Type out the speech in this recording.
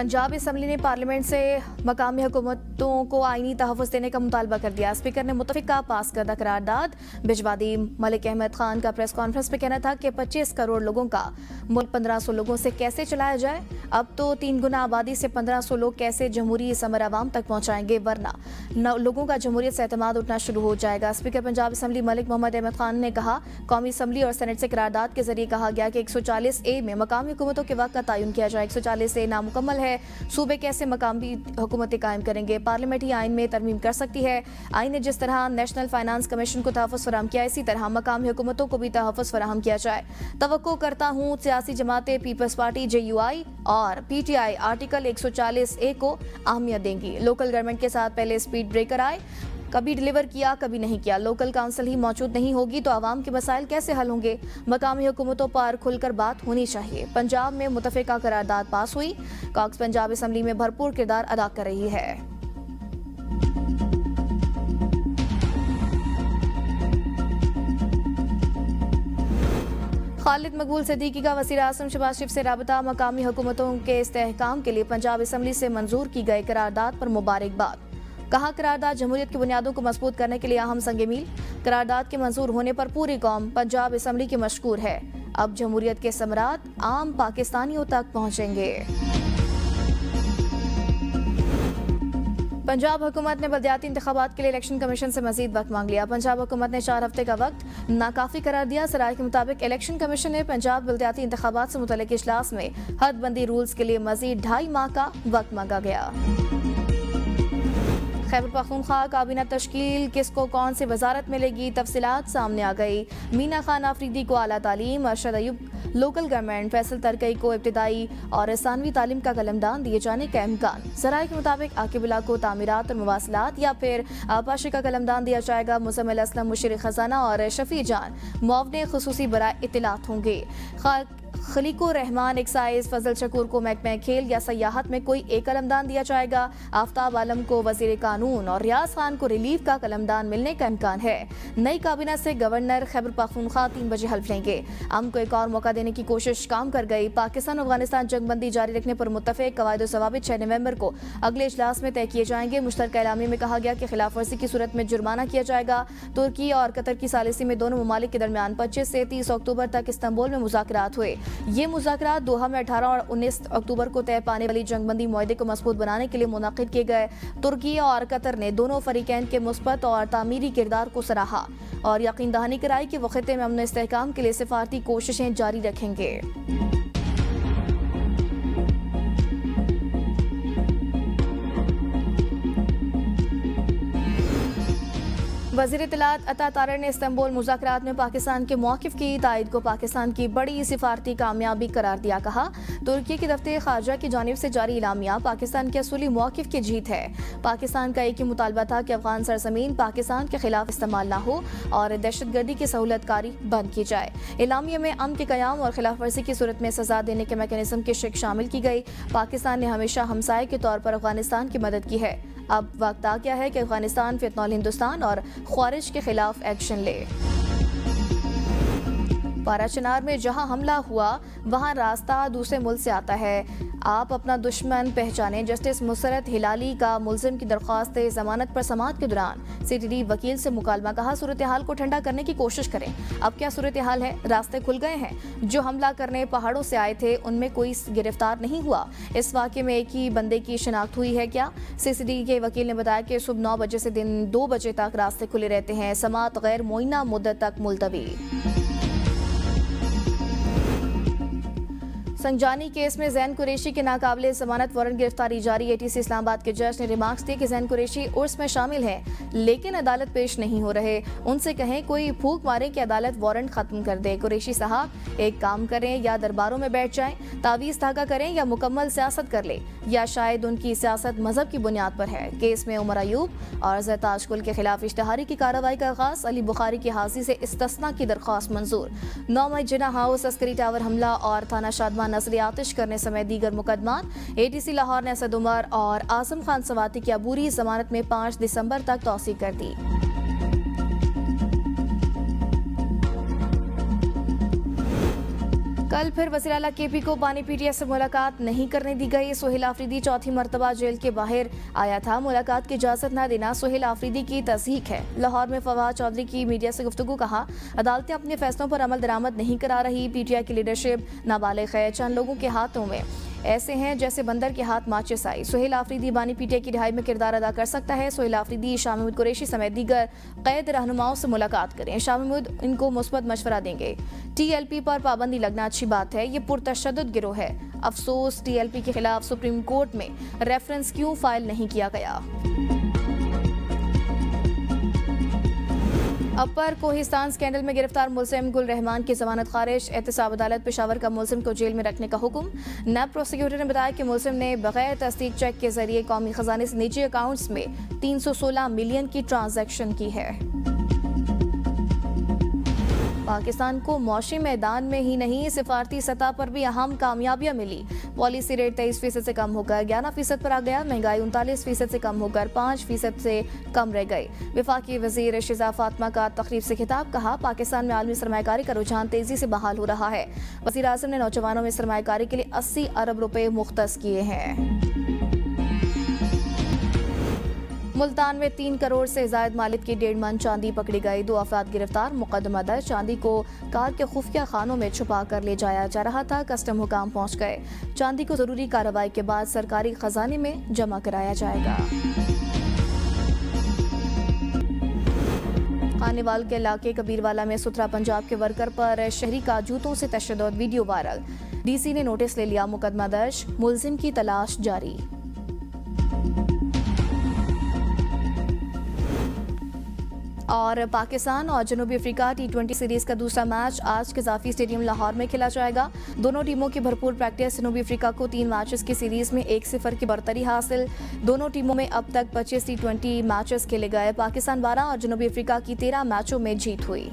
Punjab assembly ने parliament से मकामी हुकूमतों को आईनी तहफ़्फ़ुज़ देने का मुतालबा कर दिया। स्पीकर ने मुतफ़िका पास करदा करारदाद भिजवा दी। मलिक अहमद खान का प्रेस कॉन्फ्रेंस में कहना था कि 25 करोड़ लोगों का मुल्क 1500 लोगों से कैसे चलाया जाए। अब तो 3 गुना आबादी से 1500 लोग कैसे जमहूरी समर आवाम तक पहुँचाएंगे, वरना लोगों का जमहूरियत से एतमाद उठना शुरू हो जाएगा। स्पीकर पंजाब असम्बली मलिक मोहम्मद अहमद खान ने कहा, कौमी असम्बली और सेनेट से करारदाद के जरिए कहा गया कि 140A में मकामी हुकूमतों के वक्त का तयन किया जाए। 140A नामुकम्मल है। सूबे कैसे मकामी हुकूमतें कायम करेंगे? पार्लियामेंट ही आइन में तरमीम कर सकती है। आइन ने जिस तरह नेशनल फाइनेंस कमीशन को तहफ़्फ़ुज़ फराहम किया, इसी तरह मकामी हुकूमतों को भी तहफ़्फ़ुज़ फराहम किया जाए। तवक्को करता हूँ सियासी जमातें पीपल्स पार्टी, JUI और PTI आर्टिकल 140A को अहमियत देंगी। लोकल गवर्नमेंट के साथ पहले स्पीड ब्रेकर आए, कभी डिलीवर किया कभी नहीं किया। लोकल काउंसिल ही मौजूद नहीं होगी तो आवाम के मसाइल कैसे हल होंगे? मकामी हुकूमतों पर खुलकर बात होनी चाहिए। पंजाब में मुतफ़िका करारदाद पास हुई। कॉक्स पंजाब असम्बली में भरपूर किरदार अदा कर रही है। खालिद मकबूल सिद्दीकी का वज़ीर आज़म शहबाज शरीफ से राबता। मकामी हुकूमतों के इस्तेहकाम के लिए पंजाब असम्बली से मंजूर की गई करारदाद पर मुबारकबाद। कहा, करारदाद जमहूरियत की बुनियादों को मजबूत करने के लिए अहम संग मील। करारदाद के मंजूर होने पर पूरी कौम पंजाब असम्बली की मशकूर है। अब जमहूरियत के समरात आम पाकिस्तानियों तक पहुंचेंगे। पंजाब हुकूमत ने बलदियाती इंतखाबात के लिए इलेक्शन कमीशन से मजीद वक्त मांग लिया। पंजाब हुकूमत ने 4 हफ्ते का वक्त नाकाफी करार दिया। सराय के मुताबिक इलेक्शन कमीशन ने पंजाब बलदियाती इंतखाबात से मुतल्लिक इजलास में हदबंदी रूल्स के लिए मजीद 2.5 माह का वक्त मांगा गया। खैबर पख्तूनख्वा काबीना तश्कील, किसको कौन सी वजारत मिलेगी, तफसीलात सामने आ गई। मीना खान आफरीदी को आला तालीम, अरशद अयूब लोकल गवर्नमेंट, फैसल तरकई को इब्तिदाई और सानवी तालीम का कलमदान दिए जाने का इम्कान। सराय के मुताबिक आकिबुल्ला को तामीरात और मवासलात या फिर आपाशी का कलमदान दिया जाएगा। मुजम्मिल असलम मुशीर खजाना और शफी जान मुआवने खुसूसी बराए इत्तलात होंगे। खलीको रहमान एक्साइज, फजल शकूर को महकमा खेल या सयाहत में कोई एक कलमदान दिया जाएगा। आफ्ताब आलम को वजीर कानून और रियाज खान को रिलीफ का कलमदान मिलने का इम्कान है। नई काबीना से गवर्नर खैबर पख्तूनख्वा 3 बजे हल्फ लेंगे। अम को एक और मौका देने की कोशिश काम कर गई। पाकिस्तान अफगानिस्तान जंगबंदी जारी रखने पर मुत्तफिक कवायद ज़वाबित 6 नवंबर को अगले इजलास में तय किए जाएंगे। मुश्तरका एलामी में कहा गया कि खिलाफ वर्जी की सूरत में जुर्माना किया जाएगा। तुर्की और कतर की सालिसी में दोनों ममालिक के दरमियान 25 से 30 अक्टूबर तक इस्तांबुल में मुज़ाकरात हुए। ये मुज़ाकरात दोहा में 18 और 19 अक्टूबर को तय पाने वाली जंगबंदी मुआहदे को मजबूत बनाने के लिए मुनाकिद किए गए। तुर्की और कतर ने दोनों फरीकैन के मुस्बत और तामीरी किरदार को सराहा और यकीन दहानी कराई कि वो खित्ते में अमन इस्तेहकाम के लिए सिफारती कोशिशें जारी रखेंगे। वज़ीर इत्तलात अता तारर ने इस्तांबुल मुज़ाकरात में पाकिस्तान के मौक़िफ़ की तायद को पाकिस्तान की बड़ी सिफारती कामयाबी करार दिया। कहा, तुर्की की दफ्तर ख़ारजा की जानिब से जारी इलामिया पाकिस्तान के असूली मौक़िफ़ की जीत है। पाकिस्तान का एक ही मुतालबा था कि अफ़गान सरज़मीन पाकिस्तान के खिलाफ इस्तेमाल न हो और दहशतगर्दी की सहूलतकारी बंद की जाए। इलामिया में अमन के क़याम और खिलाफ वर्जी की सूरत में सज़ा देने के मैकेनिज़्म की शिक शामिल की गई। पाकिस्तान ने हमेशा हमसाये के तौर पर अफ़गानिस्तान की मदद की है। अब वक्त आ गया है कि अफगानिस्तान फितनौल हिंदुस्तान और ख्वारिज के खिलाफ एक्शन ले। पाराचनार में जहां हमला हुआ वहां रास्ता दूसरे मुल्क से आता है। आप अपना दुश्मन पहचानें। जस्टिस मुसरत हिलाली का मुल्जिम की दरख्वास्त जमानत पर समाअत के दौरान CTD वकील से मुकालमा। कहा, सूरत हाल को ठंडा करने की कोशिश करें। अब क्या सूरत हाल है? रास्ते खुल गए हैं। जो हमला करने पहाड़ों से आए थे उनमें कोई गिरफ्तार नहीं हुआ। इस वाक़े में एक ही बंदे की शिनाख्त हुई है क्या? CTD के वकील ने बताया कि सुबह 9 बजे से दिन 2 बजे तक रास्ते खुले रहते हैं। समाअत गैर मुइना मुद्दत तक मुलतवी। संजानी केस में जैन कुरैशी के नाकाबिले जमानत वारंट गिरफ्तारी जारी। ATC इस्लामाबाद के जज ने रिमार्क्स दिए कि जैन कुरैशी उर्स में शामिल हैं लेकिन अदालत पेश नहीं हो रहे। उनसे कहें कोई फूंक मारे कि अदालत वारंट खत्म कर दे। कुरैशी साहब एक काम करें, या दरबारों में बैठ जाएं, तावीज़ धागा करें या मुकम्मल सियासत कर ले, या शायद उनकी सियासत मजहब की बुनियाद पर है। केस में उमर अयूब और ज़रताज कुल के खिलाफ इश्तिहारी की कार्रवाई का आगाज। अली बुखारी की हाजिरी से इस्तिस्ना की दरख्वास्त मंजूर। 9 मई जिना हाउस अस्करी टावर हमला और थाना शादमान नजर आतिश करने समेत दीगर मुकदमात। ATC लाहौर ने असद उमर और आजम खान सवाती की अबूरी जमानत में 5 दिसंबर तक तौसीक कर दी। कल फिर वज़ीर आला केपी को बानी पीटीआई से मुलाकात नहीं करने दी गई। सोहेल आफरीदी चौथी मरतबा जेल के बाहर आया था। मुलाकात की इजाज़त न देना सोहेल आफरीदी की तस्दीक है। लाहौर में फवाद चौधरी की मीडिया से गुफ्तगू, कहा अदालतें अपने फैसलों पर अमल दरामद नहीं करा रही। पीटीआई की लीडरशिप नाबालिग है, चंद लोगों के हाथों में ऐसे हैं जैसे बंदर के हाथ माचिस आई। सोहेल आफरीदी बानी पीटीआई की रिहाई में किरदार अदा कर सकता है। सोहेल आफरीदी शाह महमूद कुरैशी समेत दीगर कैद रहनुमाओं से मुलाकात करें। शाह महमूद इनको मुस्बत मशवरा देंगे। टीएलपी पर पाबंदी लगना अच्छी बात है, ये पुरतशद्दुद गिरोह है। अफसोस टीएलपी के खिलाफ सुप्रीम कोर्ट में रेफरेंस क्यों फाइल नहीं किया गया। अपर कोहिस्तान स्कैंडल में गिरफ्तार मुलजिम गुल रहमान की जमानत खारिज। एहतसाब अदालत पेशावर का मुलजिम को जेल में रखने का हुक्म। नैब प्रोसिक्यूटर ने बताया कि मुलजिम ने बगैर तस्दीक चेक के जरिए कौमी खजाने से निजी अकाउंट्स में 316 मिलियन की ट्रांजैक्शन की है। पाकिस्तान को मौशी मैदान में ही नहीं सिफारती सतह पर भी अहम कामयाबियां मिली। पॉलिसी रेट 23% से कम होकर 11% पर आ गया। महंगाई 39% से कम होकर 5% से कम रह गई। वफाकी वजीर शिजा फातिमा का तकरीब से खिताब, कहा पाकिस्तान में आलमी सरमायाकारी का रुझान तेजी से बहाल हो रहा है। वज़ीर आज़म ने नौजवानों में सरमायाकारी के लिए 80 अरब रुपए मुख्तस किए हैं। मुल्तान में 3 करोड़ से जायद मालिक की 1.5 मन चांदी पकड़ी गई। 2 अफराद गिरफ्तार। मुकदमा दर्ज। चांदी को कार के खुफिया खानों में छुपा कर ले जाया जा रहा था। कस्टम हुकाम पहुंच गए। चांदी को जरूरी कार्रवाई के बाद सरकारी खजाने में जमा कराया जाएगा। खानेवाल के इलाके कबीरवाला में सुथरा पंजाब के वर्कर पर शहरी का जूतों से तशद्दुद, वीडियो वायरल। डीसी ने नोटिस ले लिया। मुकदमा दर्ज। मुलजिम की तलाश जारी। और पाकिस्तान और जनूबी अफ्रीका T20 सीरीज का दूसरा मैच आज कज़ाफी स्टेडियम लाहौर में खेला जाएगा। दोनों टीमों की भरपूर प्रैक्टिस। जनूबी अफ्रीका को 3 मैचेस की सीरीज में 1-0 की बरतरी हासिल। दोनों टीमों में अब तक 25 T20 मैचेस खेले गए। पाकिस्तान 12 और जनूबी अफ्रीका की 13 मैचों में जीत हुई।